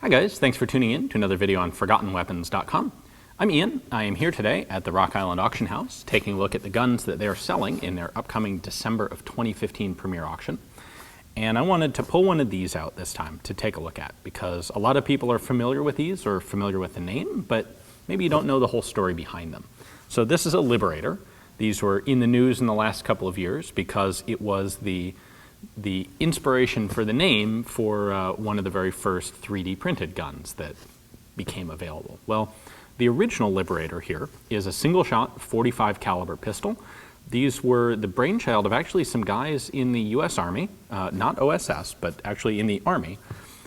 Hi guys, thanks for tuning in to another video on ForgottenWeapons.com. I'm Ian. I am here today at the Rock Island Auction House taking a look at the guns that they are selling in their upcoming December of 2015 premiere auction. And I wanted to pull one of these out this time to take a look at because a lot of people are familiar with these or familiar with the name, but maybe you don't know the whole story behind them. So this is a Liberator. These were in the news in the last couple of years because it was the inspiration for the name for one of the very first 3D printed guns that became available. Well, the original Liberator here is a single shot 45 caliber pistol. These were the brainchild of actually some guys in the US Army, not OSS, but actually in the Army,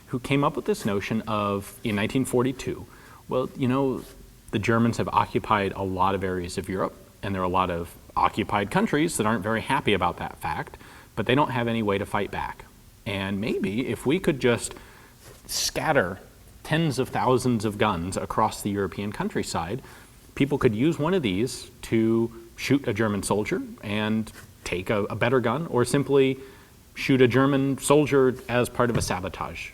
who came up with this notion of, in 1942, well, you know, the Germans have occupied a lot of areas of Europe, and there are a lot of occupied countries that aren't very happy about that fact, but they don't have any way to fight back. And maybe if we could just scatter tens of thousands of guns across the European countryside, people could use one of these to shoot a German soldier and take a better gun, or simply shoot a German soldier as part of a sabotage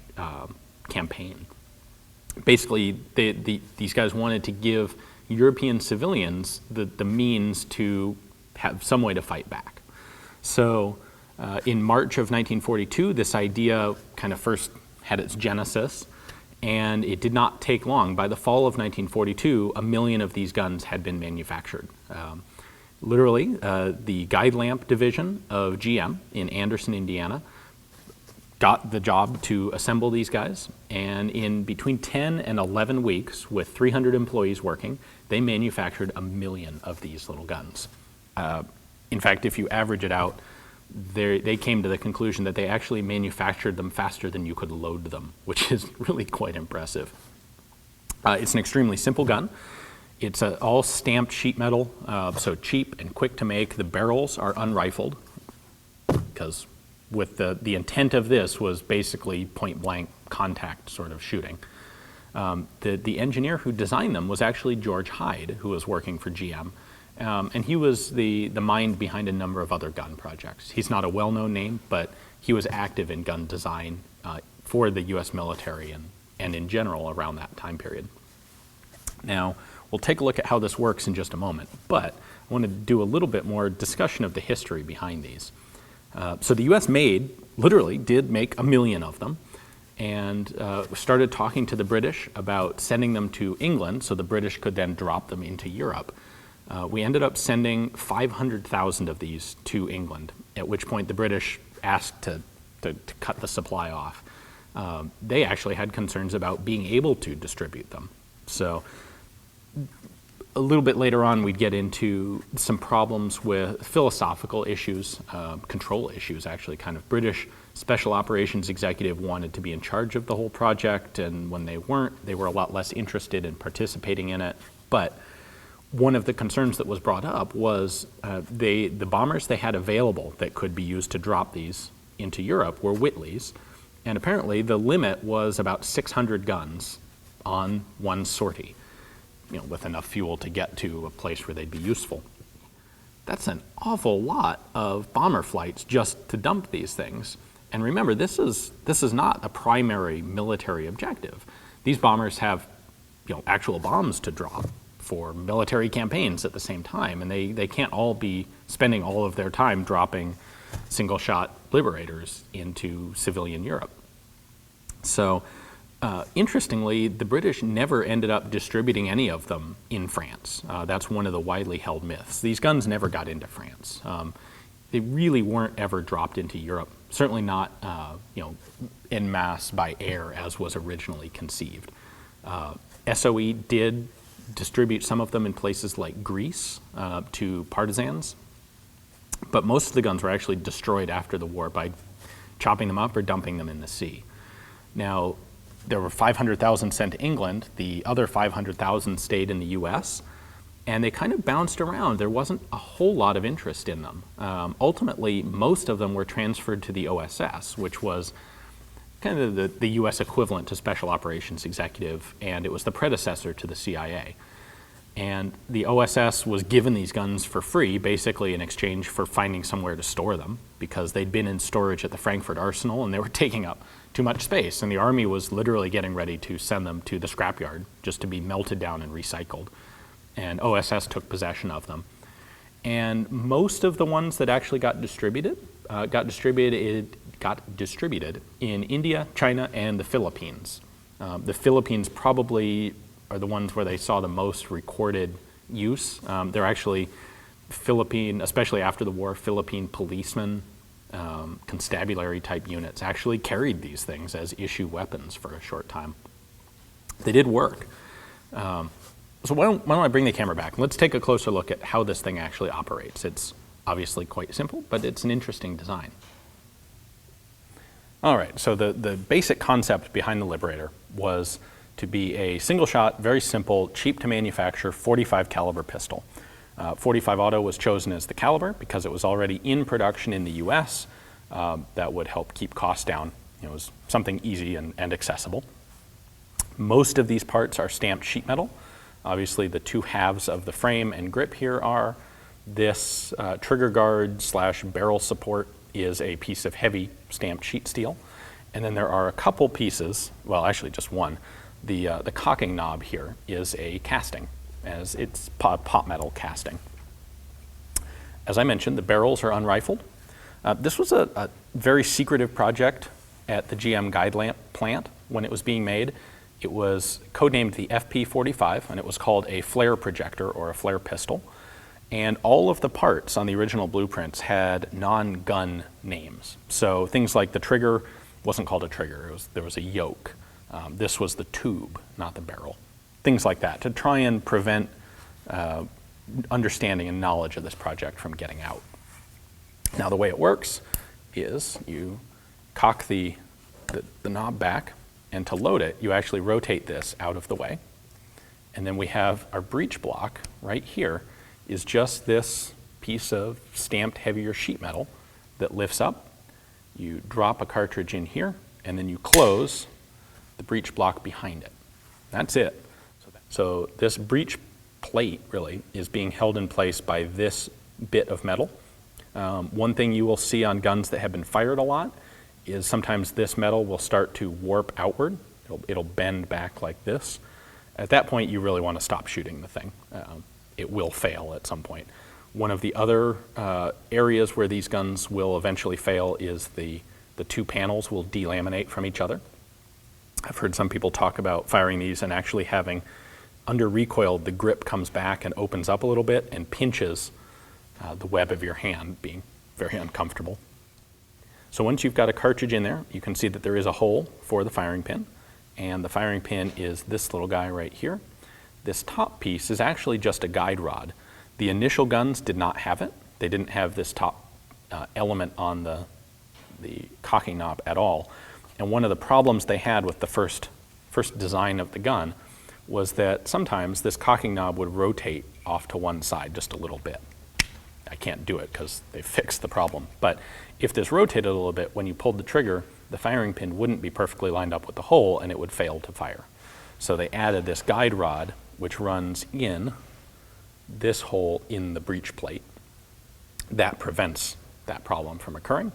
campaign. Basically, these guys wanted to give European civilians the means to have some way to fight back. So in March of 1942, this idea kind of first had its genesis, and it did not take long. By the fall of 1942, 1 million of these guns had been manufactured. Literally, the guide lamp division of GM in Anderson, Indiana, got the job to assemble these guys, and in between 10 and 11 weeks, with 300 employees working, they manufactured 1 million of these little guns. In fact, if you average it out, they came to the conclusion that they actually manufactured them faster than you could load them, which is really quite impressive. It's an extremely simple gun. It's all stamped sheet metal, so cheap and quick to make. The barrels are unrifled, because with the intent of this was basically point blank contact sort of shooting. The engineer who designed them was actually George Hyde, who was working for GM. And he was the mind behind a number of other gun projects. He's not a well-known name, but he was active in gun design for the US military and in general around that time period. Now, we'll take a look at how this works in just a moment, but I want to do a little bit more discussion of the history behind these. So the US literally did make 1 million of them, and started talking to the British about sending them to England so the British could then drop them into Europe. We ended up sending 500,000 of these to England, at which point the British asked to cut the supply off. They actually had concerns about being able to distribute them. So a little bit later on, we'd get into some problems with philosophical issues, control issues actually. Kind of British special operations executive wanted to be in charge of the whole project, and when they weren't, they were a lot less interested in participating in it. But one of the concerns that was brought up was the bombers they had available that could be used to drop these into Europe were Whitleys, and apparently the limit was about 600 guns on one sortie, you know, with enough fuel to get to a place where they'd be useful. That's an awful lot of bomber flights just to dump these things. And remember, this is not a primary military objective. These bombers have, you know, actual bombs to drop for military campaigns at the same time, and they can't all be spending all of their time dropping single-shot Liberators into civilian Europe. So interestingly, the British never ended up distributing any of them in France. That's one of the widely held myths. These guns never got into France. They really weren't ever dropped into Europe, certainly not you know, en masse by air as was originally conceived. SOE did distribute some of them in places like Greece to partisans, but most of the guns were actually destroyed after the war by chopping them up or dumping them in the sea. Now, there were 500,000 sent to England, the other 500,000 stayed in the US, and they kind of bounced around. There wasn't a whole lot of interest in them. Ultimately, most of them were transferred to the OSS, which was kind of the US equivalent to Special Operations Executive, and it was the predecessor to the CIA. And the OSS was given these guns for free, basically in exchange for finding somewhere to store them, because they'd been in storage at the Frankfurt Arsenal and they were taking up too much space. And the Army was literally getting ready to send them to the scrapyard just to be melted down and recycled. And OSS took possession of them. And most of the ones that actually got distributed in India, China, and the Philippines. The Philippines probably are the ones where they saw the most recorded use. They're actually Philippine, especially after the war, Philippine policemen, constabulary type units actually carried these things as issue weapons for a short time. They did work. So why don't I bring the camera back? Let's take a closer look at how this thing actually operates. It's obviously quite simple, but it's an interesting design. All right, so the basic concept behind the Liberator was to be a single shot, very simple, cheap to manufacture 45 caliber pistol. 45 auto was chosen as the caliber because it was already in production in the US. That would help keep costs down. It was something easy and accessible. Most of these parts are stamped sheet metal. Obviously the two halves of the frame and grip here are. This trigger guard / barrel support is a piece of heavy stamped sheet steel. And then there are a couple pieces, well actually just one. The cocking knob here is a casting, as it's pot metal casting. As I mentioned, the barrels are unrifled. This was a very secretive project at the GM guide lamp plant when it was being made. It was codenamed the FP45, and it was called a flare projector or a flare pistol. And all of the parts on the original blueprints had non-gun names. So things like the trigger wasn't called a trigger, there was a yoke. This was the tube, not the barrel. Things like that, to try and prevent understanding and knowledge of this project from getting out. Now the way it works is you cock the knob back, and to load it, you actually rotate this out of the way. And then we have our breech block right here is just this piece of stamped heavier sheet metal that lifts up. You drop a cartridge in here, and then you close the breech block behind it. That's it. So this breech plate really is being held in place by this bit of metal. One thing you will see on guns that have been fired a lot is sometimes this metal will start to warp outward. It'll bend back like this. At that point, you really want to stop shooting the thing. It will fail at some point. One of the other areas where these guns will eventually fail is the two panels will delaminate from each other. I've heard some people talk about firing these and actually having, under recoil, the grip comes back and opens up a little bit and pinches the web of your hand, being very uncomfortable. So once you've got a cartridge in there, you can see that there is a hole for the firing pin, and the firing pin is this little guy right here. This top piece is actually just a guide rod. The initial guns did not have it. They didn't have this top element on the cocking knob at all. And one of the problems they had with the first design of the gun was that sometimes this cocking knob would rotate off to one side just a little bit. I can't do it because they fixed the problem. But if this rotated a little bit, when you pulled the trigger, the firing pin wouldn't be perfectly lined up with the hole and it would fail to fire. So they added this guide rod, which runs in this hole in the breech plate. That prevents that problem from occurring.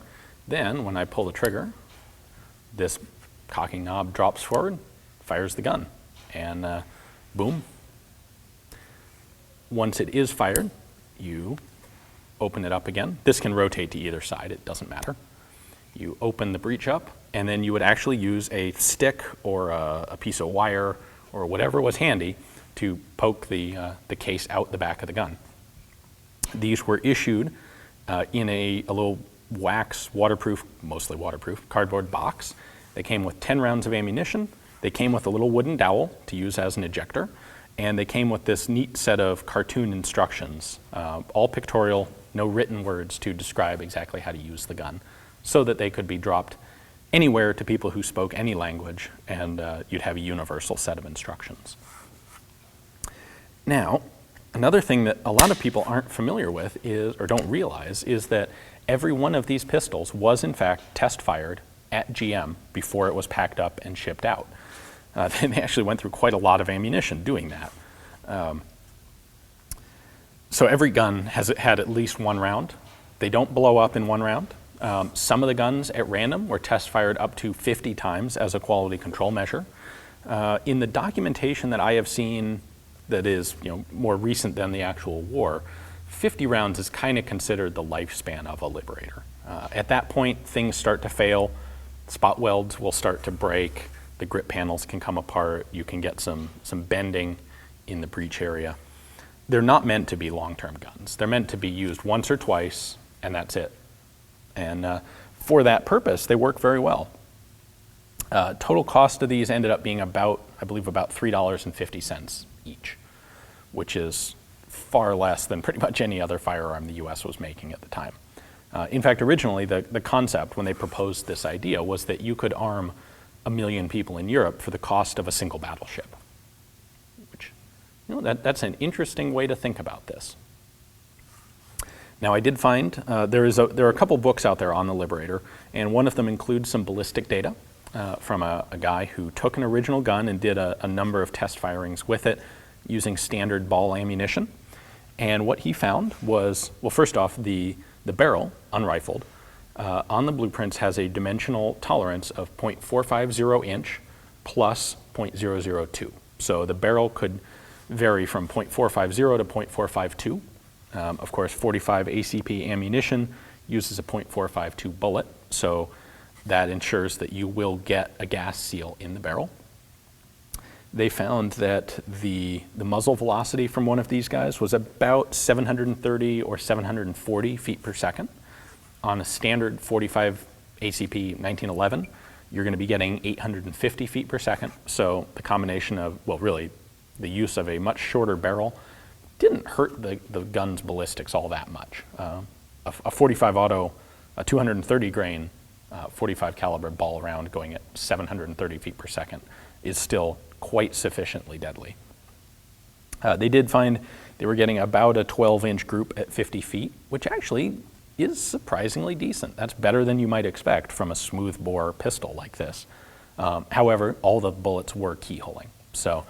Then when I pull the trigger, this cocking knob drops forward, fires the gun, and boom. Once it is fired, you open it up again. This can rotate to either side, it doesn't matter. You open the breech up, and then you would actually use a stick or a piece of wire or whatever was handy to poke the case out the back of the gun. These were issued in a little wax, waterproof, mostly waterproof, cardboard box. They came with 10 rounds of ammunition. They came with a little wooden dowel to use as an ejector. And they came with this neat set of cartoon instructions, all pictorial, no written words to describe exactly how to use the gun, so that they could be dropped anywhere to people who spoke any language, and you'd have a universal set of instructions. Now, another thing that a lot of people aren't familiar with is, or don't realize, is that every one of these pistols was in fact test fired at GM before it was packed up and shipped out. They actually went through quite a lot of ammunition doing that. So every gun has had at least one round. They don't blow up in one round. Some of the guns at random were test fired up to 50 times as a quality control measure. In the documentation that I have seen that is more recent than the actual war, 50 rounds is kind of considered the lifespan of a Liberator. At that point, things start to fail. Spot welds will start to break. The grip panels can come apart. You can get some bending in the breech area. They're not meant to be long-term guns. They're meant to be used once or twice, and that's it. And for that purpose, they work very well. Total cost of these ended up being about $3.50 each, which is far less than pretty much any other firearm the US was making at the time. In fact, originally, the concept when they proposed this idea was that you could arm 1 million people in Europe for the cost of a single battleship. Which, that's an interesting way to think about this. Now, I did find there are a couple books out there on the Liberator, and one of them includes some ballistic data from a guy who took an original gun and did a number of test firings with it using standard ball ammunition. And what he found was, well, first off, the barrel, unrifled, on the blueprints has a dimensional tolerance of 0.450 inch plus 0.002. So the barrel could vary from 0.450 to 0.452. Of course, 45 ACP ammunition uses a .452 bullet, so that ensures that you will get a gas seal in the barrel. They found that the muzzle velocity from one of these guys was about 730 or 740 feet per second. On a standard 45 ACP 1911, you're going to be getting 850 feet per second. So the combination of, well, really, the use of a much shorter barrel didn't hurt the gun's ballistics all that much. A 45 auto, a 230 grain 45 caliber ball round going at 730 feet per second is still quite sufficiently deadly. They did find they were getting about a 12-inch group at 50 feet, which actually is surprisingly decent. That's better than you might expect from a smooth bore pistol like this. However, all the bullets were keyholing. So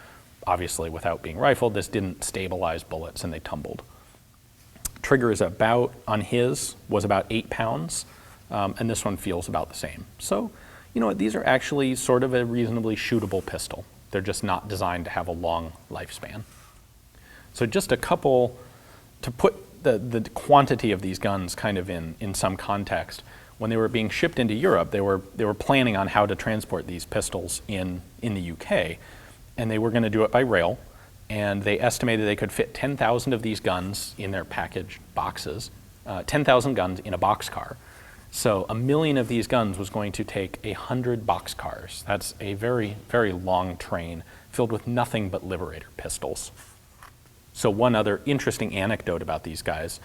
obviously, without being rifled, this didn't stabilize bullets and they tumbled. Trigger is on his, was about 8 pounds, and this one feels about the same. So, these are actually sort of a reasonably shootable pistol. They're just not designed to have a long lifespan. So just a couple, to put the quantity of these guns kind of in some context, when they were being shipped into Europe, they were planning on how to transport these pistols in the UK, and they were going to do it by rail, and they estimated they could fit 10,000 of these guns in their packaged boxes, 10,000 guns in a boxcar. So 1 million of these guns was going to take 100 boxcars. That's a very, very long train filled with nothing but Liberator pistols. So one other interesting anecdote about these guys,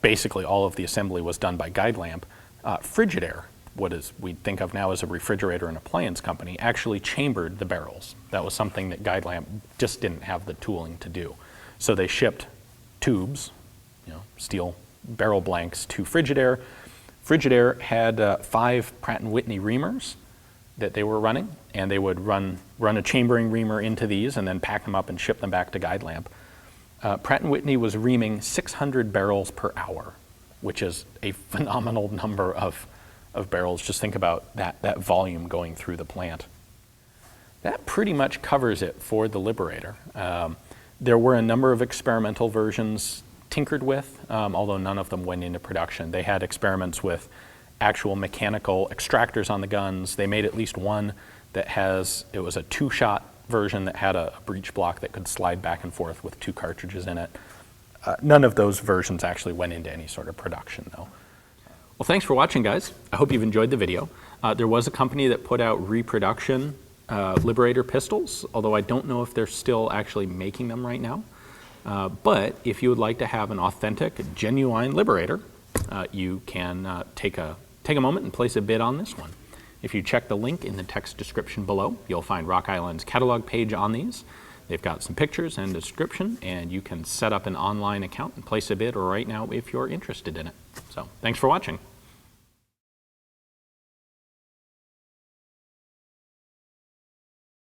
basically all of the assembly was done by Guidelamp. Frigidaire, what we think of now as a refrigerator and appliance company, actually chambered the barrels. That was something that Guidelamp just didn't have the tooling to do. So they shipped tubes, steel barrel blanks to Frigidaire. Frigidaire had 5 Pratt & Whitney reamers that they were running, and they would run a chambering reamer into these and then pack them up and ship them back to Guidelamp. Pratt & Whitney was reaming 600 barrels per hour, which is a phenomenal number of barrels. Just think about that volume going through the plant. That pretty much covers it for the Liberator. There were a number of experimental versions tinkered with, although none of them went into production. They had experiments with actual mechanical extractors on the guns. They made at least one that it was a 2-shot version that had a breech block that could slide back and forth with 2 cartridges in it. None of those versions actually went into any sort of production, though. Well, thanks for watching, guys. I hope you've enjoyed the video. There was a company that put out reproduction Liberator pistols, although I don't know if they're still actually making them right now. But if you would like to have an authentic, genuine Liberator, you can take a moment and place a bid on this one. If you check the link in the text description below, you'll find Rock Island's catalog page on these. They've got some pictures and a description, and you can set up an online account and place a bid right now if you're interested in it. So thanks for watching.